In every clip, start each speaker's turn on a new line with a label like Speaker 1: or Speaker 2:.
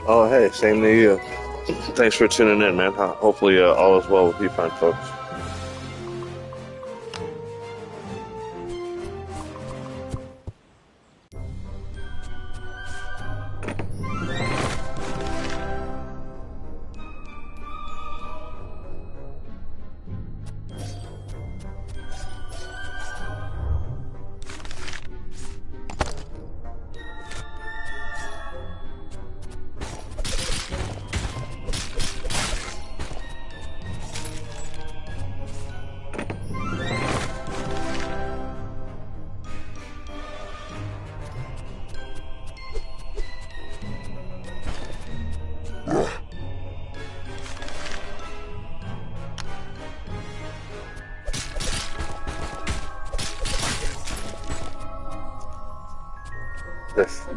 Speaker 1: Oh, hey, same to you. Thanks for tuning in, man. Hopefully, all is well with you, fine folks.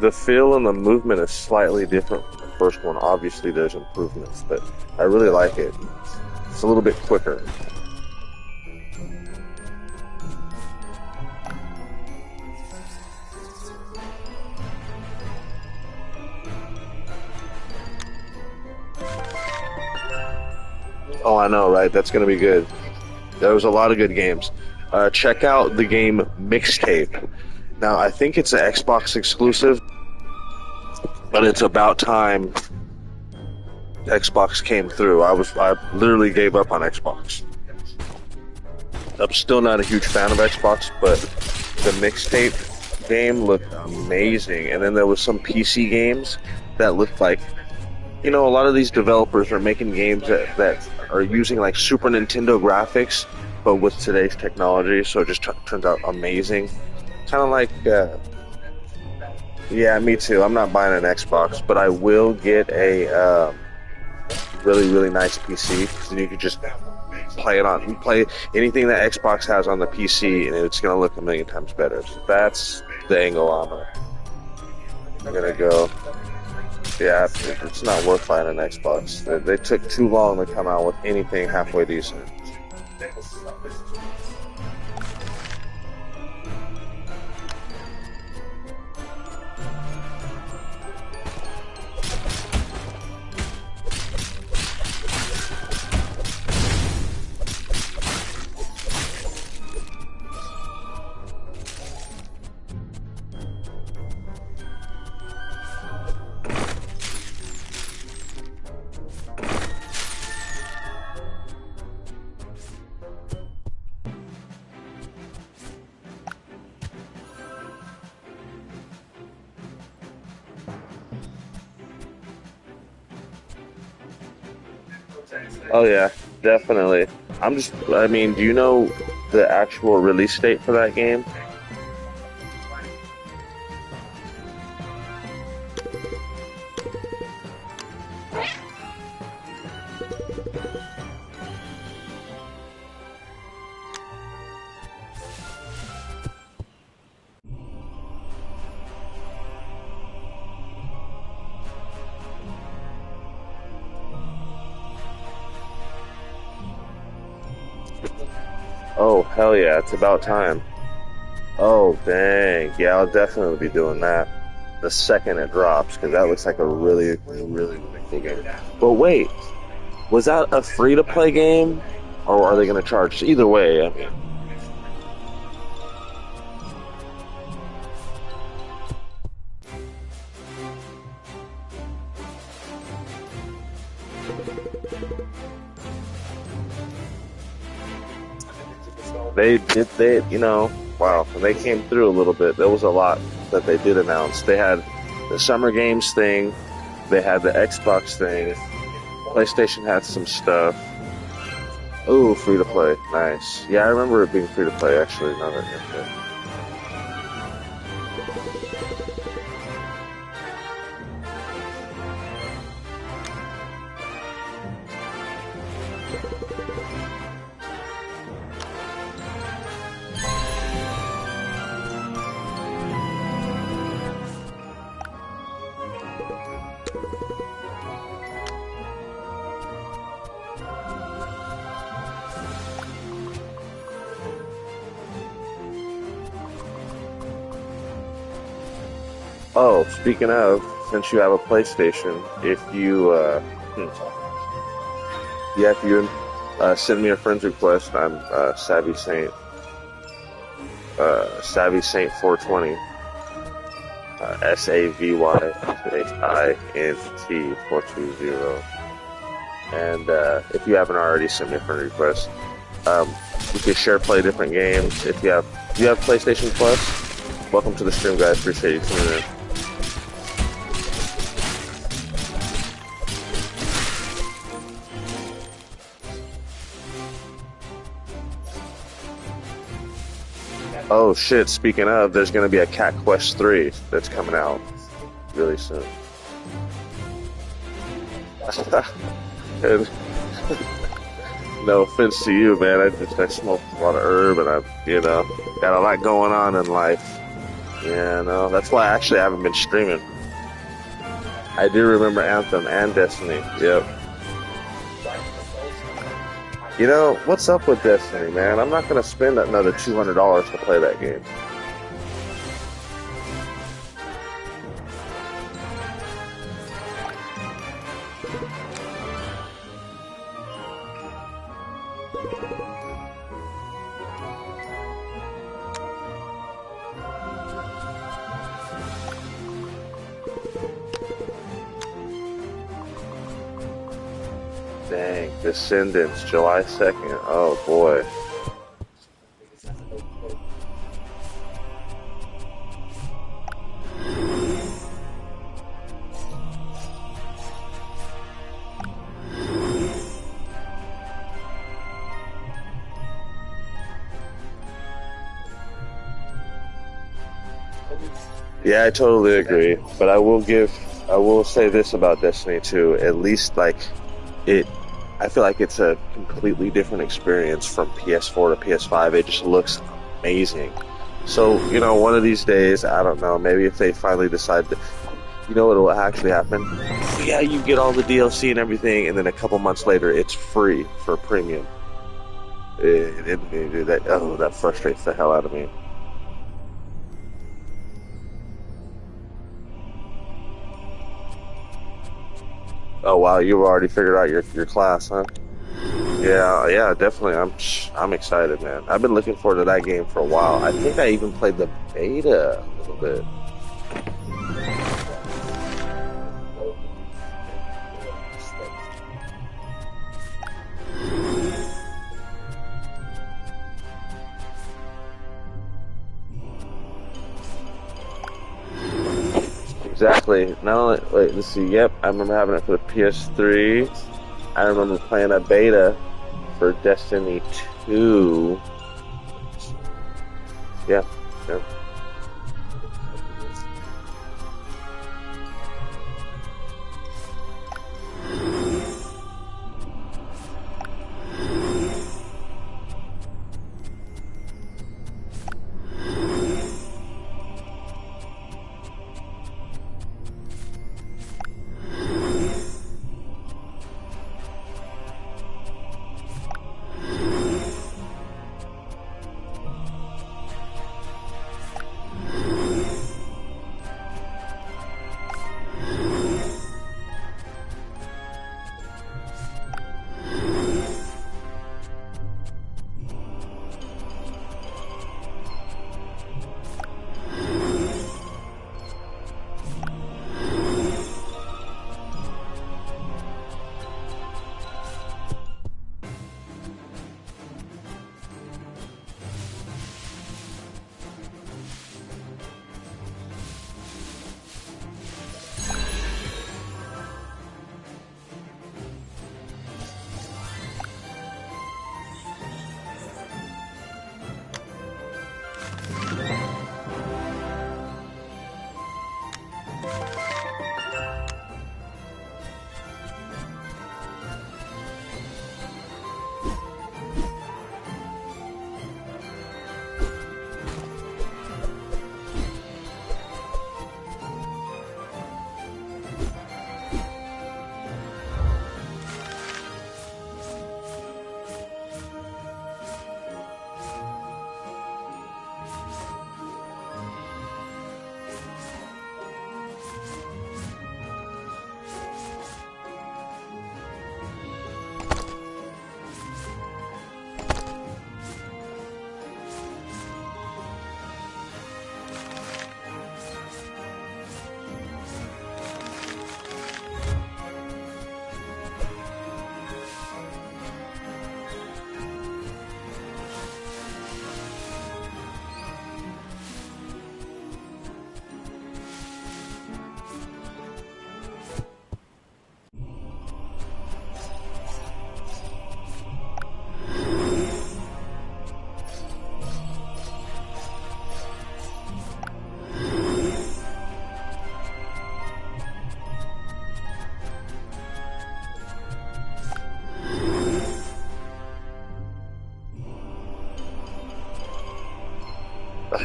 Speaker 1: The feel and the movement is slightly different from the first one. Obviously, there's improvements, but I really like it. It's a little bit quicker. Oh, I know, right? That's going to be good. There was a lot of good games. Check out the game Mixtape. Now, I think it's an Xbox exclusive, but it's about time Xbox came through. I literally gave up on Xbox. I'm still not a huge fan of Xbox, but the Mixtape game looked amazing. And then there was some PC games that looked like, a lot of these developers are making games that are using like Super Nintendo graphics, but with today's technology, so it just turns out amazing. Kind of like, yeah, me too. I'm not buying an Xbox, but I will get a really, really nice PC, because then you could just play anything that Xbox has on the PC, and it's going to look a million times better. So that's the angle I'm going to go. Yeah, it's not worth buying an Xbox. They took too long to come out with anything halfway decent. Oh yeah, definitely. I mean, do you know the actual release date for that game? Oh, hell yeah, it's about time. Oh, dang. Yeah, I'll definitely be doing that the second it drops, because that looks like a really, really, really cool game. But wait, was that a free to play game, or are they going to charge? Either way, I mean, wow, they came through a little bit. There was a lot that they did announce. They had the Summer Games thing, they had the Xbox thing, PlayStation had some stuff. Ooh, free to play. Nice. Yeah, I remember it being free to play actually. Now that you're okay. Oh, speaking of, since you have a PlayStation, if you yeah, if you send me a friend's request, I'm Savvy Saint 420, SAVYSAINT 420. And if you haven't already sent me a friend request, we can share play different games. If you have PlayStation Plus, welcome to the stream, guys. Appreciate you tuning in. Oh shit, speaking of, there's gonna be a Cat Quest 3 that's coming out really soon. And no offense to you, man. I smoke a lot of herb and got a lot going on in life. Yeah, no, that's why actually I haven't been streaming. I do remember Anthem and Destiny. Yep. You know, what's up with Destiny, man? I'm not gonna spend another $200 to play that game. Dang, Descendants, July 2nd. Oh boy. Yeah, I totally agree. But I will say this about Destiny 2. At least, like, I feel like it's a completely different experience from PS4 to PS5. It just looks amazing. So, one of these days, I don't know, maybe if they finally decide to, what will actually happen? Yeah, you get all the DLC and everything, and then a couple months later, it's free for premium. That frustrates the hell out of me. Oh wow, you've already figured out your class, huh? Yeah, yeah, definitely. I'm excited, man. I've been looking forward to that game for a while. I think I even played the beta a little bit. Exactly. Not only, wait, let's see. Yep, I remember having it for the PS3. I remember playing a beta for Destiny 2. Yeah, yeah.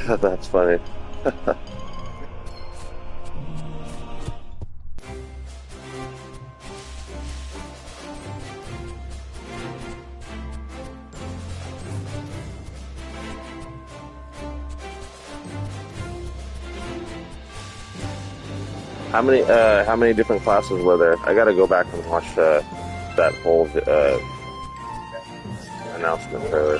Speaker 1: That's funny. How many different classes were there? I gotta go back and watch that whole announcement trailer.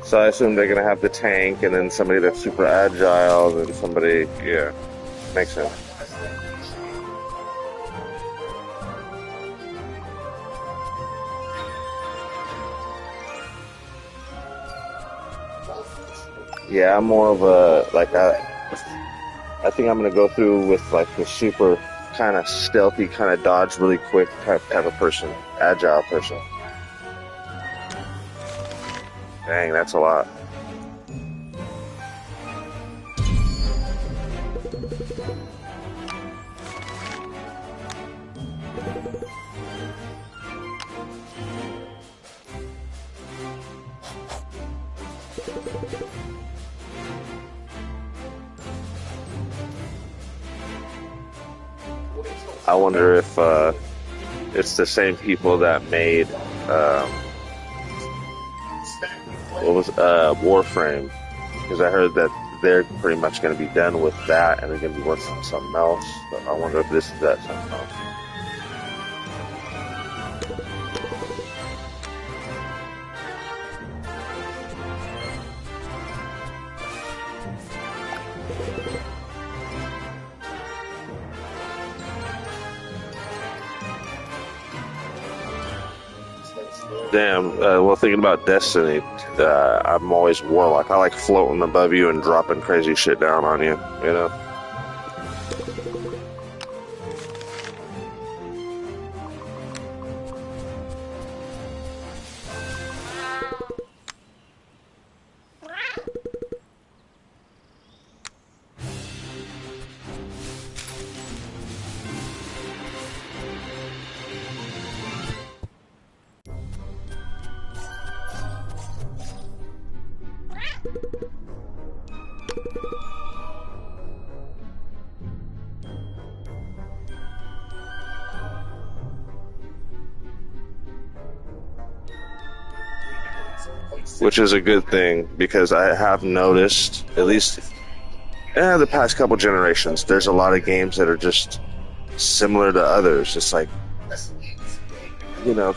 Speaker 1: So I assume they're gonna have the tank and then somebody that's super agile and somebody, yeah, makes sense. Yeah, I'm more of a like I think I'm gonna go through with like the super kind of stealthy, kind of dodge really quick type of person, agile person. Dang, that's a lot. I wonder if it's the same people that made what was Warframe, because I heard that they're pretty much going to be done with that and they're going to be working on something else. So I wonder if this is that something else. Damn. Well, thinking about Destiny, I'm always Warlock. I like floating above you and dropping crazy shit down on you. You know. Which is a good thing because I have noticed, at least the past couple generations, there's a lot of games that are just similar to others. It's like, you know,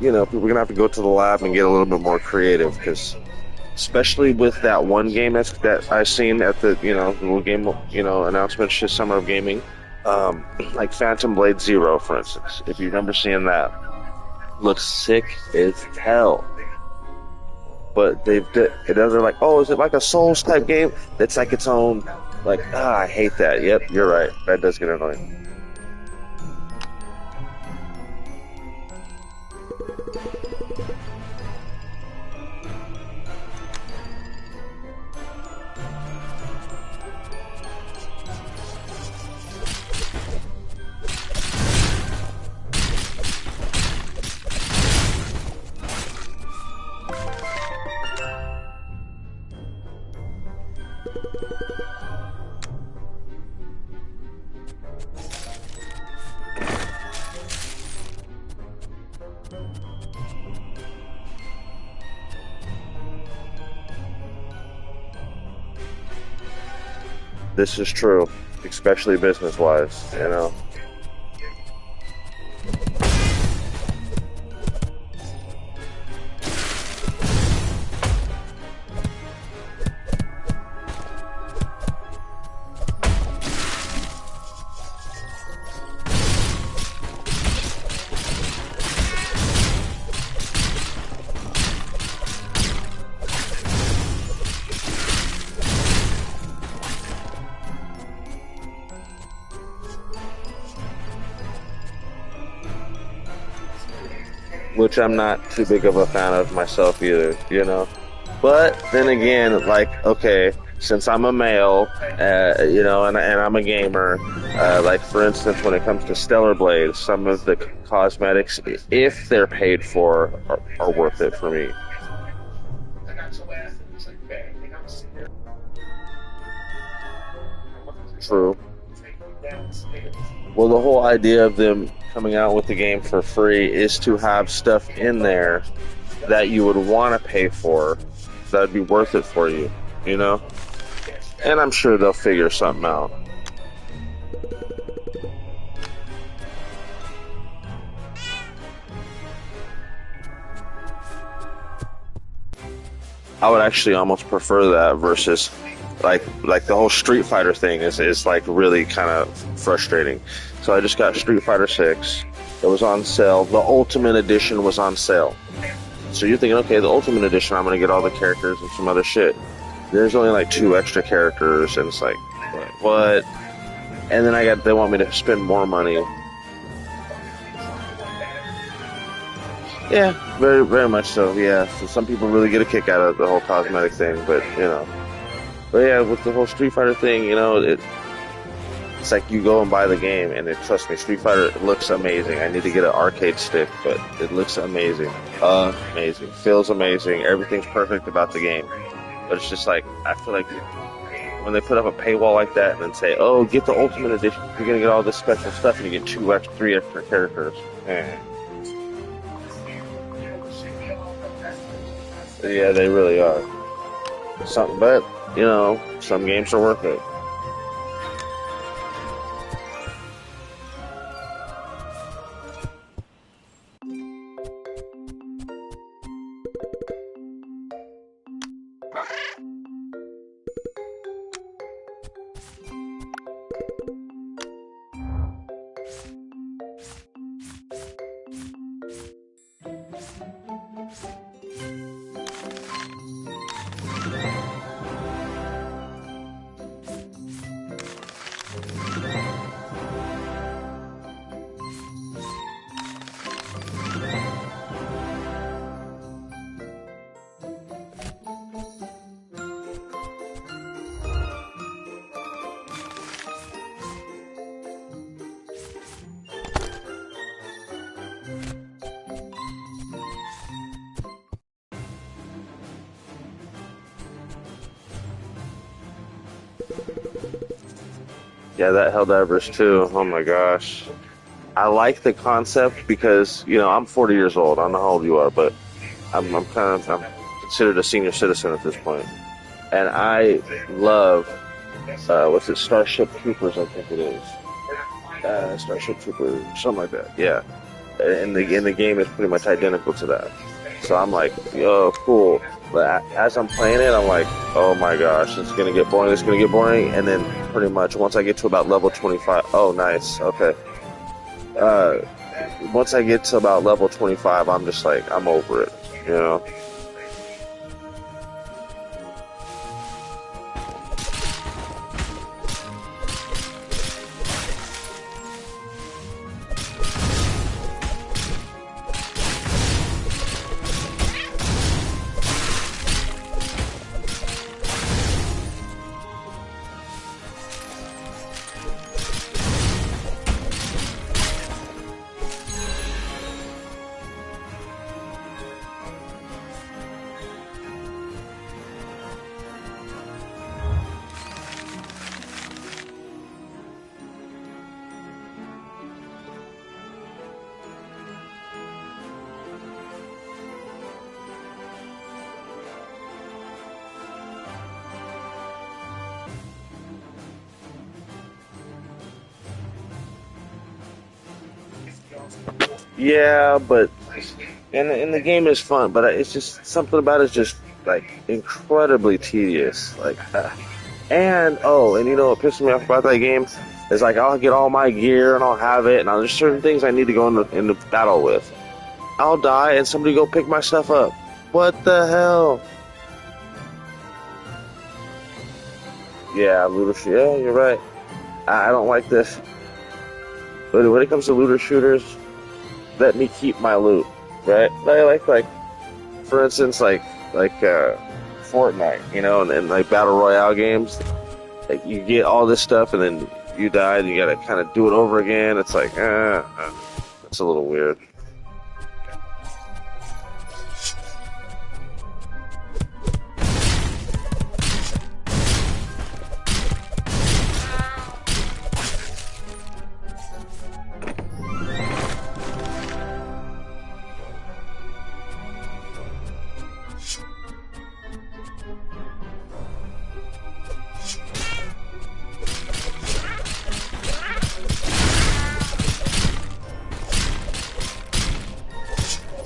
Speaker 1: we're gonna have to go to the lab and get a little bit more creative because especially with that one game that I seen at the little game announcement shit Summer of Gaming, like Phantom Blade Zero, for instance. If you remember seeing that, looks sick as hell. But it doesn't like, oh, is it like a Souls type game? That's like its own, like, I hate that. Yep, you're right. That does get annoying. This is true, especially business-wise. Which I'm not too big of a fan of myself either. But then again, like, okay, since I'm a male, and I'm a gamer, like for instance, when it comes to Stellar Blade, some of the cosmetics, if they're paid for, are worth it for me. True. Well, the whole idea of them coming out with the game for free is to have stuff in there that you would want to pay for, that would be worth it for you. And I'm sure they'll figure something out. I would actually almost prefer that versus like the whole Street Fighter thing is like really kind of frustrating. So I just got Street Fighter 6. It was on sale. The Ultimate Edition was on sale. So you're thinking, okay, the Ultimate Edition, I'm gonna get all the characters and some other shit. There's only like 2 extra characters, and it's like, what? And then they want me to spend more money. Yeah, very, very much so. Yeah, so some people really get a kick out of the whole cosmetic thing, but yeah, with the whole Street Fighter thing, it's like you go and buy the game, and trust me, Street Fighter looks amazing. I need to get an arcade stick, but it looks amazing. Amazing. Feels amazing. Everything's perfect about the game. But it's just like, I feel like when they put up a paywall like that and then say, oh, get the Ultimate Edition, you're going to get all this special stuff, and you get 3 extra characters. Yeah, they really are. But, some games are worth it. Yeah, that Helldivers too. Oh my gosh. I like the concept because, I'm 40 years old. I don't know how old you are, but I'm considered a senior citizen at this point. And I love, what's it, Starship Troopers, I think it is. Starship Troopers, something like that, yeah. And the game is pretty much identical to that. So I'm like, yo, cool. But as I'm playing it, I'm like, oh my gosh, it's gonna get boring. It's gonna get boring, and then pretty much once I get to about level 25, oh nice, okay. Uh, Once I get to about level 25, I'm just like, I'm over it, you know. Yeah, but and the game is fun, but it's just something about it's just like incredibly tedious. And oh, and you know what pisses me off about that game is like I'll get all my gear and I'll have it, and there's certain things I need to go into battle with. I'll die and somebody go pick my stuff up. What the hell? Yeah, looter. Yeah, you're right. I don't like this. But when it comes to looter shooters, let me keep my loot, right? Like for instance, Fortnite, you know, and like battle royale games. Like you get all this stuff and then you die and you gotta kind of do it over again. It's like, it's a little weird.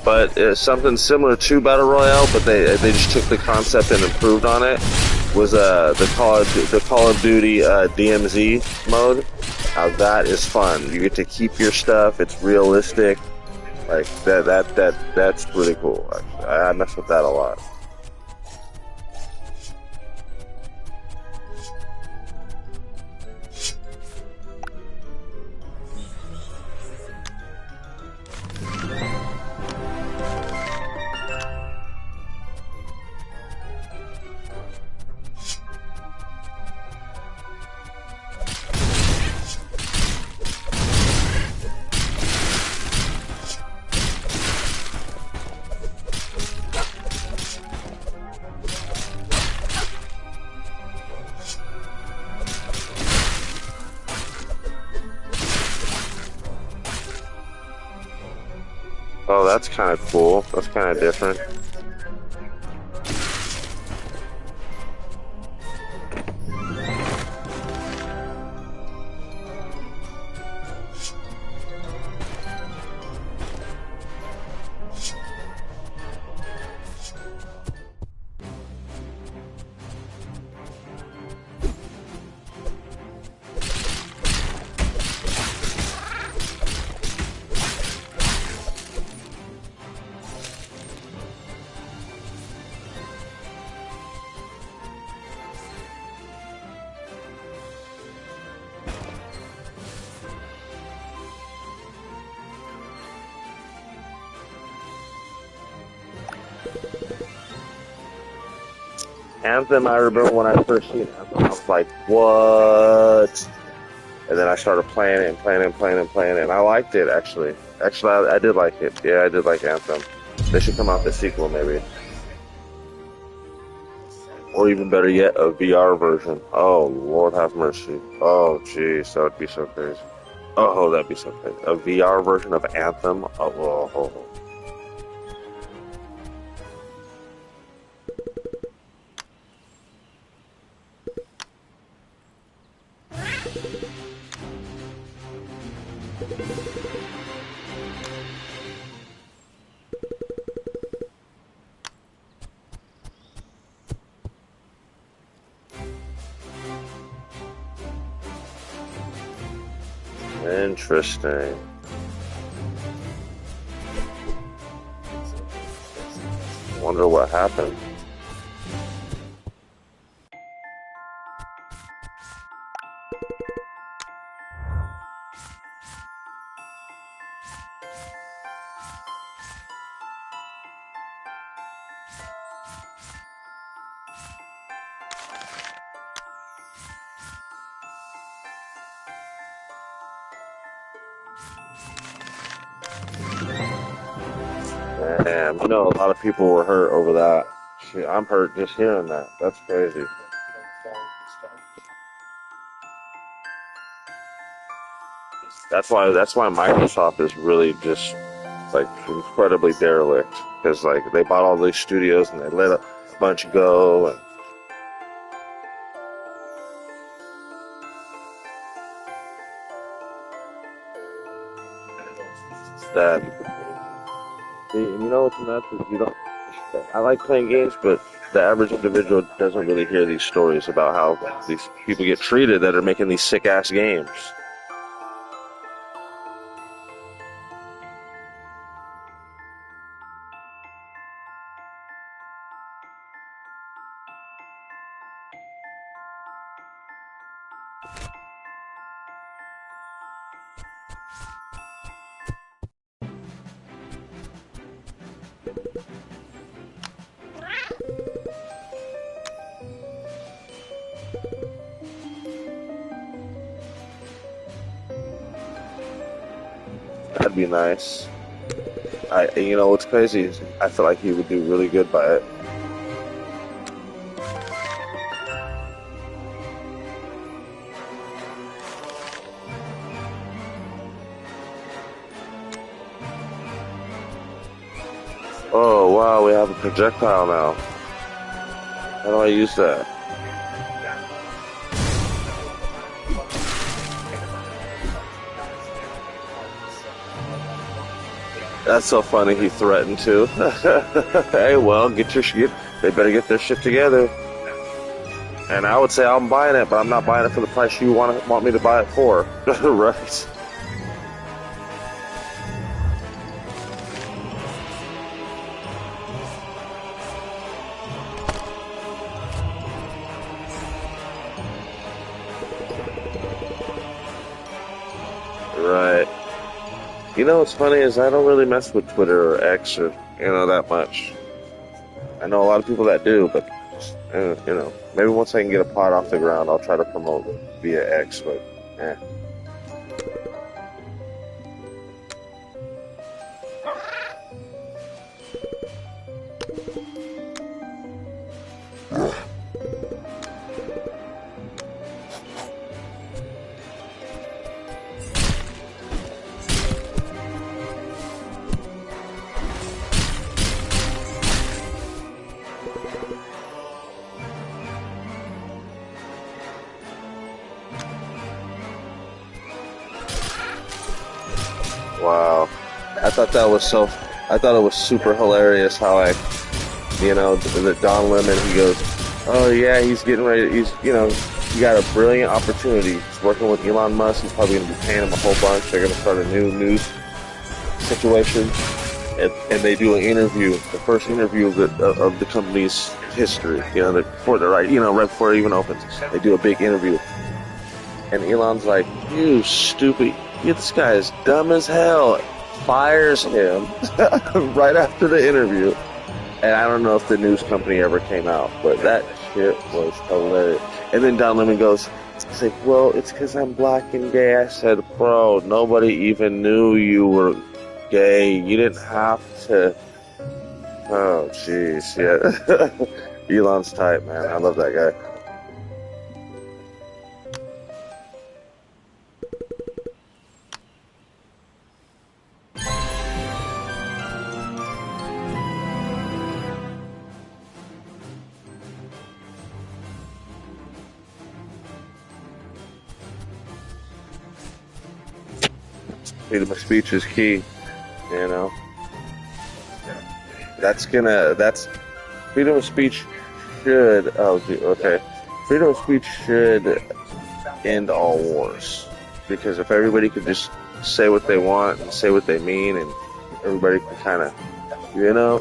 Speaker 1: But something similar to battle royale, but they just took the concept and improved on it. Was the Call of Duty DMZ mode? Now that is fun. You get to keep your stuff. It's realistic. Like that's really cool. I mess with that a lot. Oh, that's kind of cool. That's kind of different. Anthem, I remember when I first seen Anthem, I was like, what? And then I started playing it and playing it and playing it and playing it, and I liked it actually. Actually, I did like it. Yeah, I did like Anthem. They should come out the sequel maybe, or even better yet, a VR version. Oh Lord, have mercy. Oh jeez, that would be so crazy. Oh, that'd be so crazy. A VR version of Anthem. Oh. Interesting. Wonder what happened. Damn, you know, a lot of people were hurt over that. Shit, I'm hurt just hearing that. That's crazy. That's why Microsoft is really just like incredibly derelict because like they bought all these studios and they let a bunch go and that. You know what's nuts is you don't. I like playing games, but the average individual doesn't really hear these stories about how these people get treated that are making these sick ass games. That'd be nice. You know what's crazy is I feel like he would do really good by it. Oh wow, we have a projectile now. How do I use that? That's so funny. He threatened to. Hey, well, get your shit. They better get their shit together. And I would say I'm buying it, but I'm not buying it for the price you want me to buy it for. Right. Right. You know what's funny is I don't really mess with Twitter or X or that much. I know a lot of people that do, but maybe once I can get a pod off the ground, I'll try to promote via X. But eh. Wow. I thought it was super hilarious how the Don Lemon, he goes, oh yeah, he's getting ready, he got a brilliant opportunity. He's working with Elon Musk, he's probably going to be paying him a whole bunch. They're going to start a new news situation. And they do an interview, the first interview of the company's history, right before it even opens. They do a big interview. And Elon's like, you stupid. This guy is dumb as hell. Fires him right after the interview. And I don't know if the news company ever came out, but that shit was hilarious. And then Don Lemon goes, he's like, well, it's because I'm black and gay. I said, bro, nobody even knew you were gay. You didn't have to. Oh, jeez, yeah. Elon's tight, man. I love that guy. Freedom of speech is key, you know. That's freedom of speech freedom of speech should end all wars, because if everybody could just say what they want and say what they mean, and everybody can kind of, you know.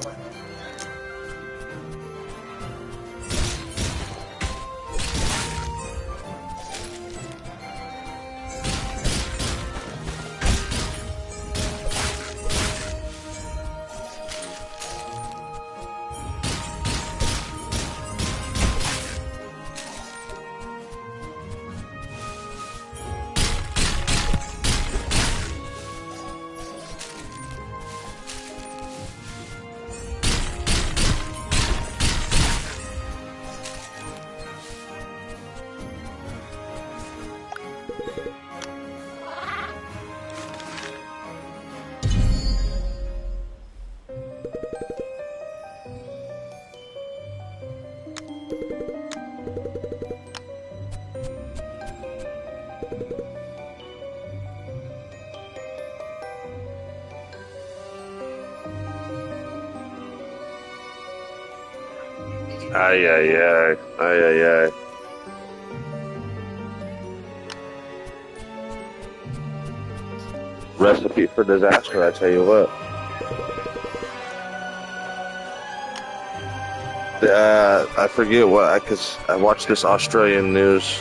Speaker 1: Ay, ay, ay. Ay, ay, ay. Recipe for disaster, I tell you what. I forget what, because I watched this Australian news.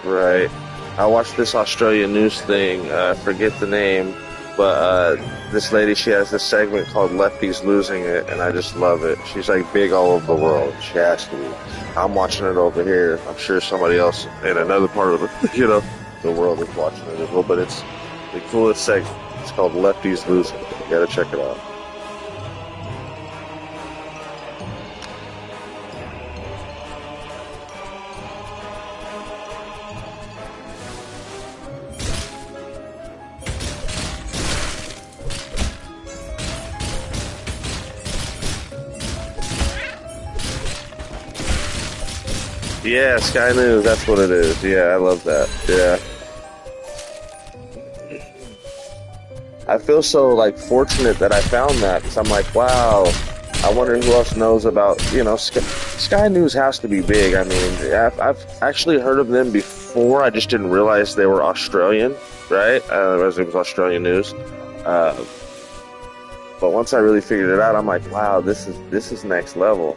Speaker 1: Right. I watched this Australian news thing. I forget the name, but this lady, she has this segment called Lefties Losing It, and I just love it. She's like big all over the world. She has to be. I'm watching it over here. I'm sure somebody else in another part of the, the world is watching it as well. But it's the coolest segment. It's called Lefties Losing It. You gotta check it out. Yeah, Sky News, that's what it is. Yeah, I love that. Yeah. I feel so, like, fortunate that I found that, because I'm like, wow, I wonder who else knows about, Sky News has to be big. I mean, I've actually heard of them before. I just didn't realize they were Australian, right? As it was Australian news. But once I really figured it out, I'm like, wow, this is next level.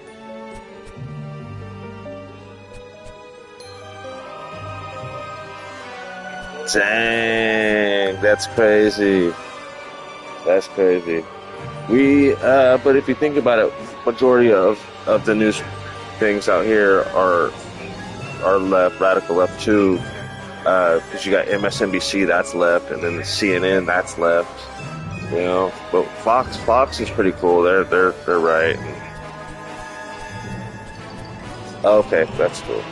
Speaker 1: Dang, that's crazy. That's crazy. But if you think about it, majority of the news things out here are left, radical left too. Because you got MSNBC, that's left, and then the CNN, that's left. But Fox is pretty cool. They're right. Okay, that's cool.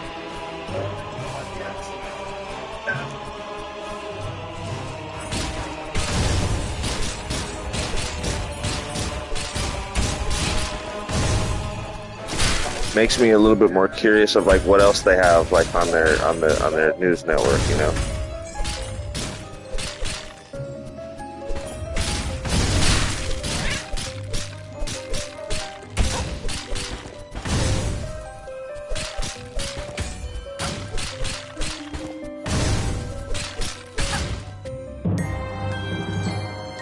Speaker 1: Makes me a little bit more curious of like what else they have like on their news network,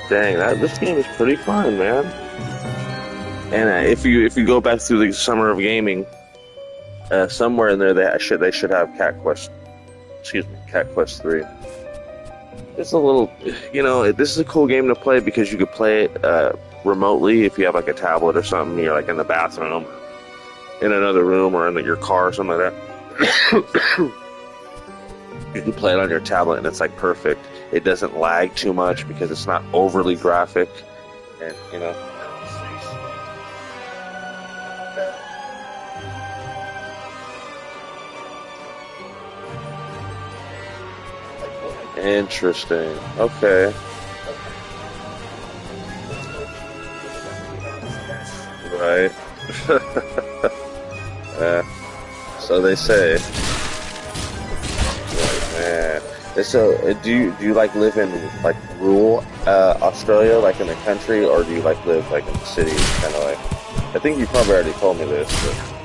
Speaker 1: Dang, this game is pretty fun, man. And if you go back through the summer of gaming, somewhere in there they should have Cat Quest 3. It's a little, this is a cool game to play because you could play it remotely if you have like a tablet or something. You're like in the bathroom, in another room, or in your car or something like that. You can play it on your tablet and it's like perfect. It doesn't lag too much because it's not overly graphic, and Interesting. Okay. Right. So they say. Like, man. So, do you like live in like rural Australia, like in the country, or do you like live like in the city, kind of like? I think you probably already told me this, but.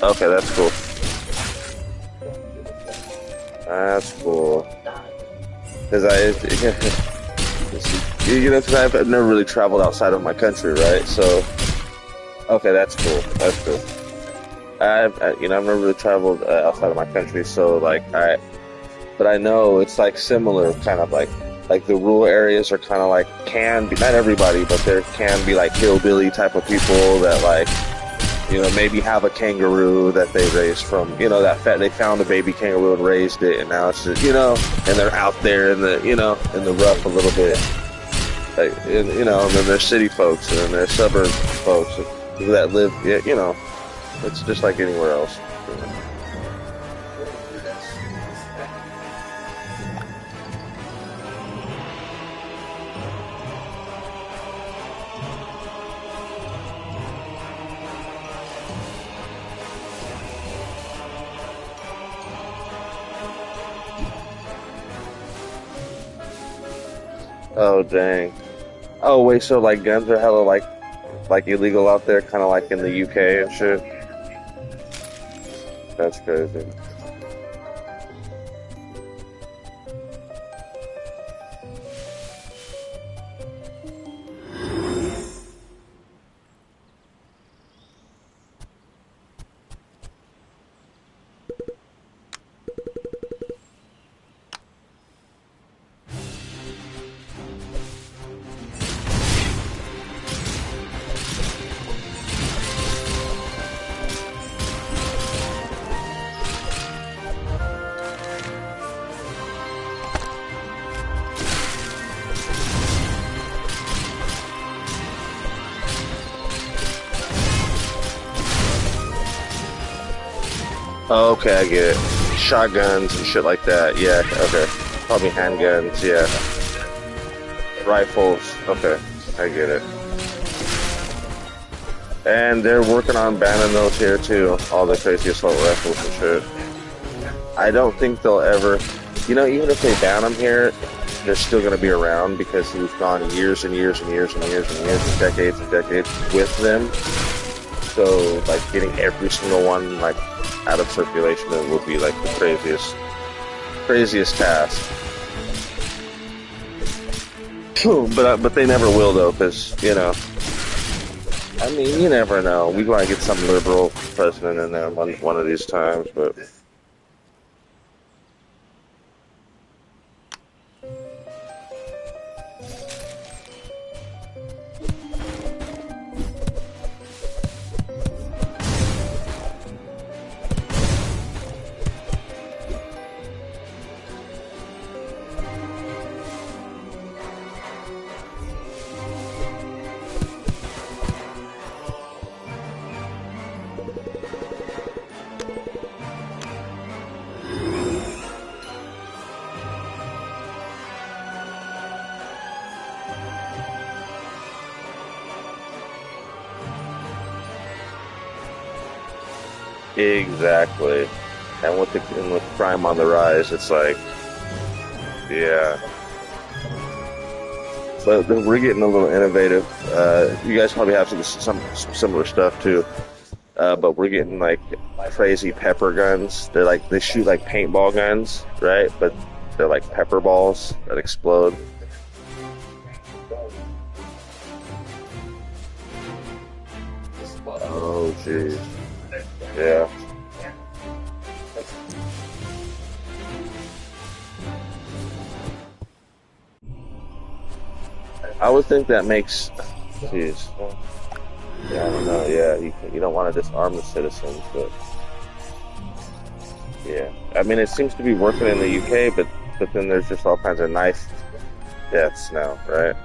Speaker 1: Okay, that's cool. That's cool. Because because I've never really traveled outside of my country, right? So, okay, that's cool. That's cool. I've never really traveled outside of my country, so but I know it's like similar, kind of like the rural areas are kind of like can be not everybody, but there can be like hillbilly type of people that like maybe have a kangaroo that they raised from they found a baby kangaroo and raised it, and now it's just and they're out there in the rough a little bit, like and then there's city folks and then there's suburb folks that live it's just like anywhere else. Oh dang. Oh wait, so like guns are hella like illegal out there, kind of like in the UK and shit. That's crazy. Oh, okay, I get it. Shotguns and shit like that. Yeah, okay. Probably handguns. Yeah. Rifles. Okay, I get it. And they're working on banning those here too. All the crazy assault rifles and shit. I don't think they'll ever, even if they ban them here, they're still going to be around because we've gone years and years and years and years and years and decades with them. So, like, getting every single one, like, out of circulation would be, like, the craziest task. But they never will, though, because, I mean, you never know. We might get some liberal president in there one of these times, but... Exactly. And with crime on the rise, it's like, yeah. But we're getting a little innovative. You guys probably have some similar stuff too. But we're getting like crazy pepper guns. They shoot like paintball guns, right? But they're like pepper balls that explode. Oh, jeez. Yeah. I would think that makes. Jeez. Yeah, I don't know. Yeah, you don't want to disarm the citizens, but yeah. I mean, it seems to be working in the UK, but then there's just all kinds of knife deaths now, right?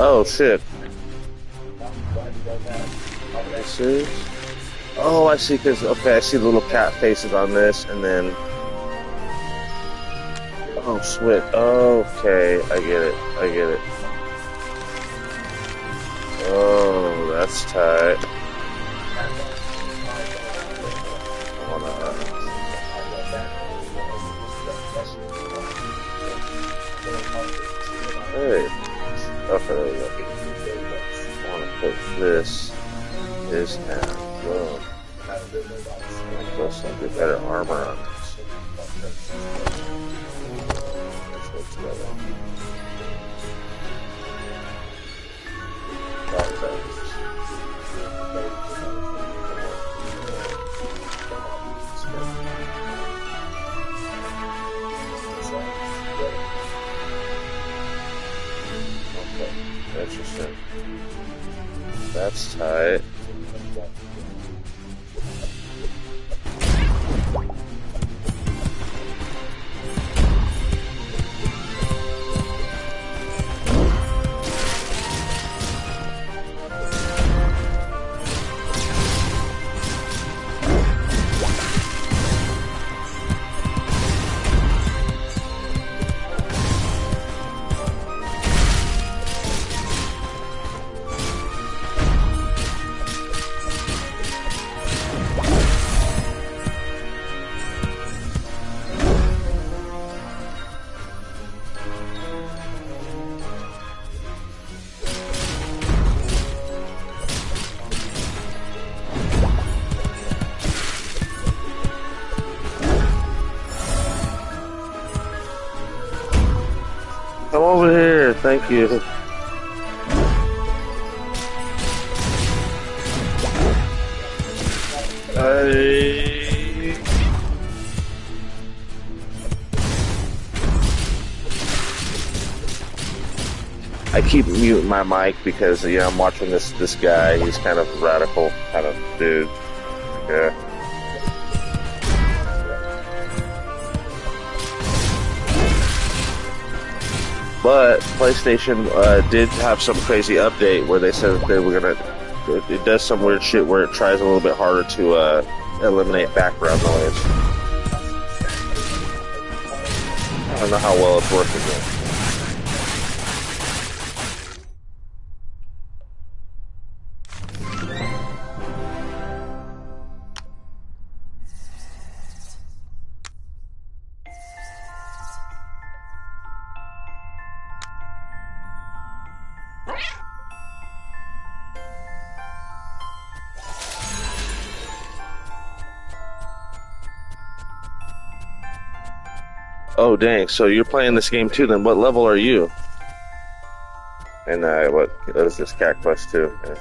Speaker 1: Oh shit. This is. Oh, I see. Cause okay, I see the little cat faces on this, and then. Oh, sweet. Okay, I get it. I get it. Oh, that's tight. I wanna. Hey. Okay, there we go. I want to put this and boom. Put some better armor on this. Let's go together. Okay, interesting. That's tight. Come over here, thank you. I keep muting my mic because I'm watching this guy. He's kind of radical kind of dude. Yeah. But PlayStation did have some crazy update where they said that they were gonna. It does some weird shit where it tries a little bit harder to eliminate background noise. I don't know how well it's working yet. Oh dang! So you're playing this game too? Then what level are you? And what is this Cat Quest 2? Yeah.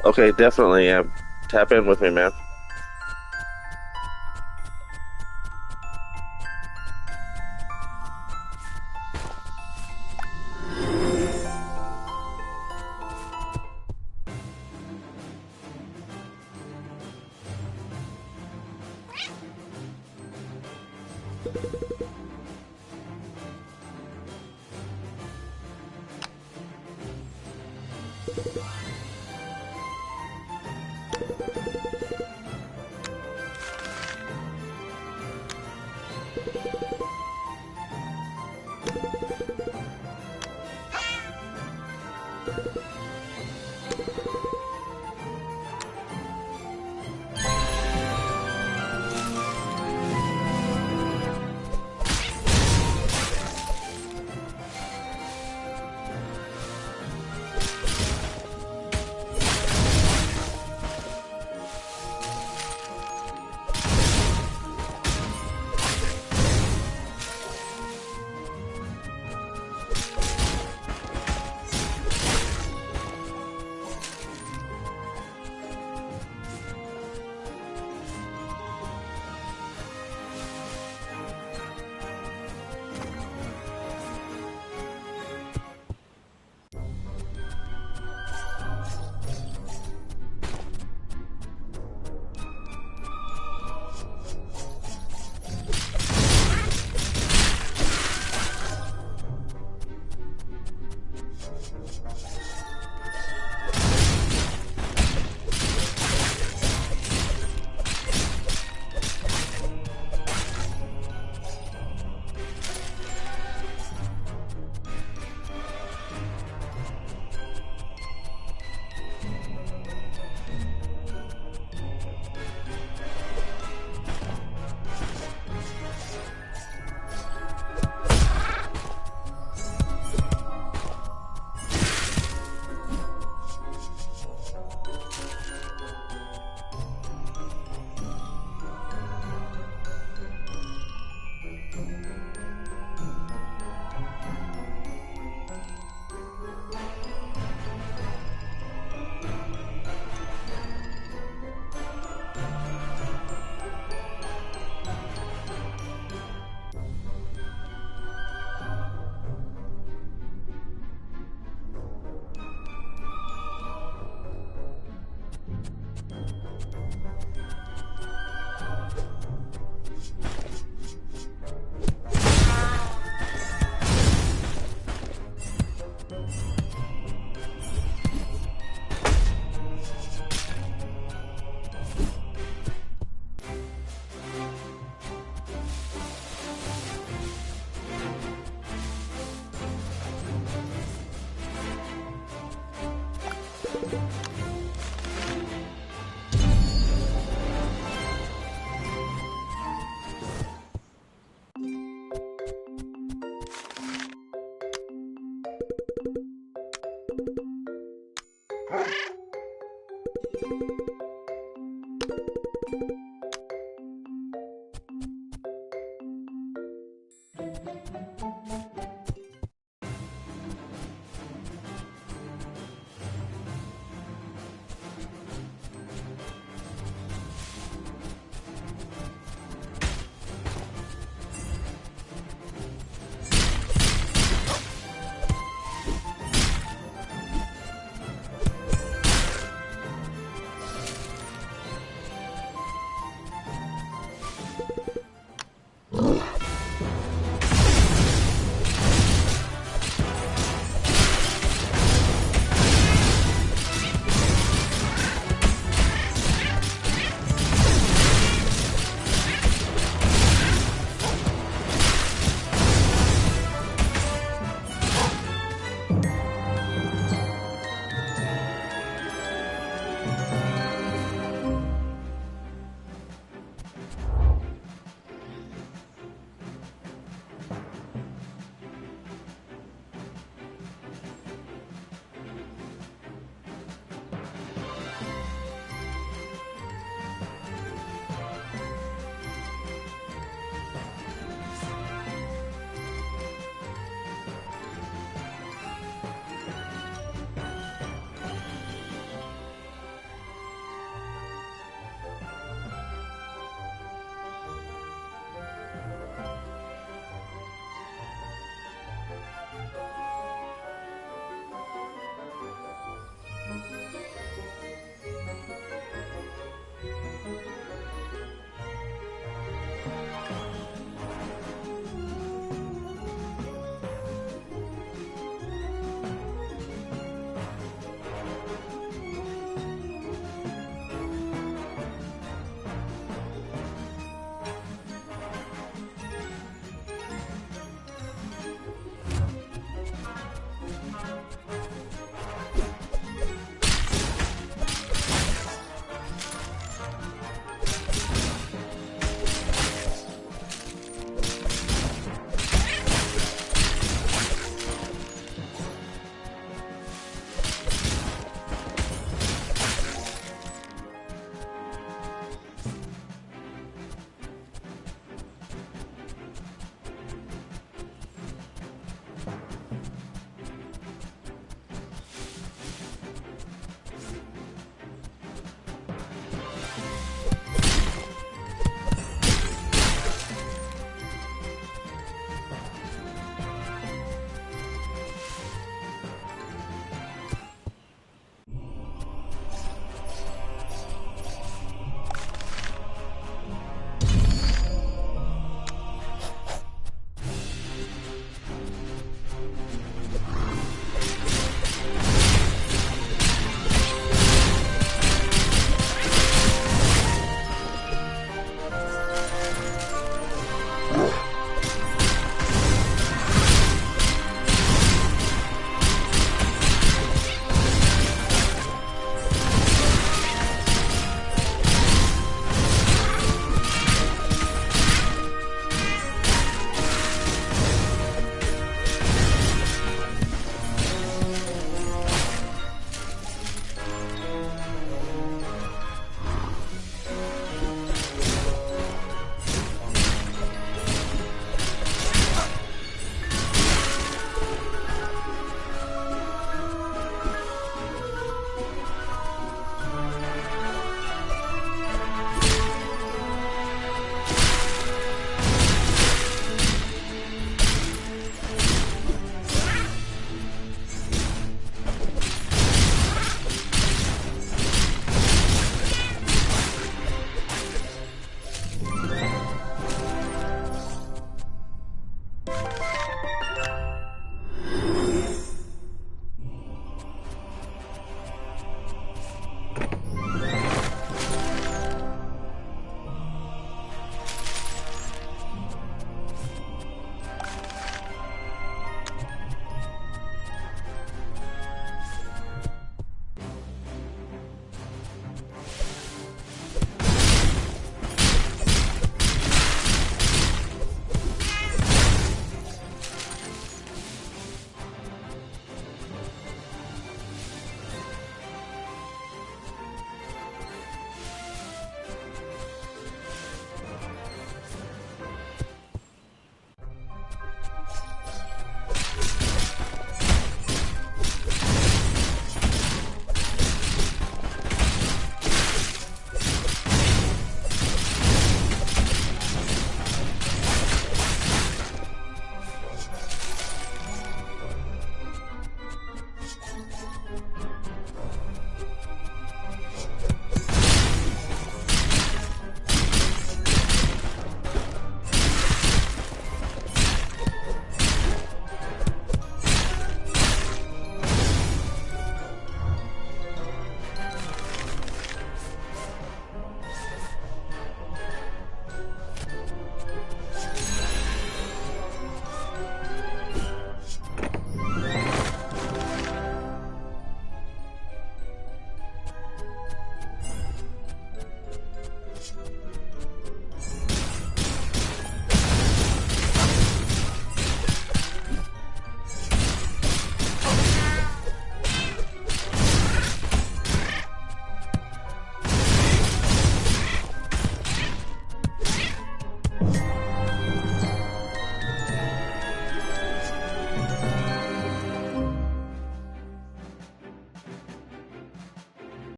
Speaker 1: Okay, definitely. Yeah, tap in with me, man.